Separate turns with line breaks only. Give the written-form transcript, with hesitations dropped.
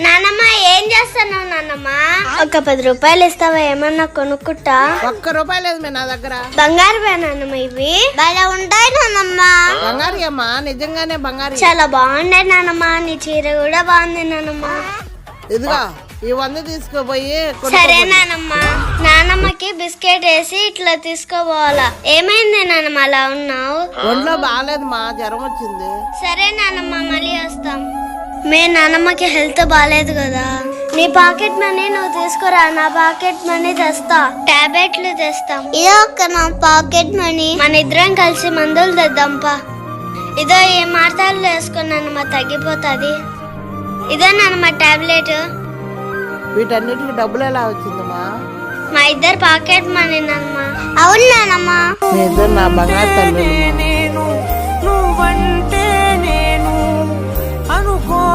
నానమ్మ ఏం చేస్తున్నావు నానమ్మ? ఒక 10 రూపాయలు ఇస్తావా? ఏమన్నా కొనుక్కుంటా.
1 రూపాయి లేదు నా దగ్గర.
బంగారు నానమ్మ ఇవి భలే ఉంటాయి నానమ్మ.
బంగారు అమ్మా, నిజంగానే బంగారు.
చాలా బాగుండే నానమ్మ. నీ చీర కూడా బాగుంది నానమ్మ.
ఇదిగా ఈ 100 తీసుకుపోయి.
సరే నానమ్మ. నానమ్మకి బిస్కెట్ వేసి ఇట్లా తీసుకోపోవాలా. ఏమైంది నానమ్మ అలా ఉన్నావు?
ఒంట్లో బాగాలేదు మా, జ్వరం వచ్చింది.
సరే నానమ్మ మళ్ళీ వస్తాం. మే నానమ్మకి హెల్త్ బాగాలేదు కదా. నీ పాకెట్ మనీ నువ్వు తీసుకురా, నా పాకెట్ మనీ తెస్తా. టాబ్లెట్లు తెస్తాం. ఇదో ఒక నా పాకెట్ మనీ. మన ఇద్దరం కలిసి మందులు తెద్దాంపా. ఇదో ఏ మాత్రలు వేసుకున్నానమ్మా, తగ్గిపోతుంది. ఇదో నానమ్మ టాబ్లెట్.
వీటన్నిటికి డబ్బులు ఎలా వచ్చిందమ్మా?
మా ఇద్దరు పాకెట్ మనీ నానమ్మ. అవును నానమ్మ.
మీ ఇద్దరు నా బంగారు తల్లి.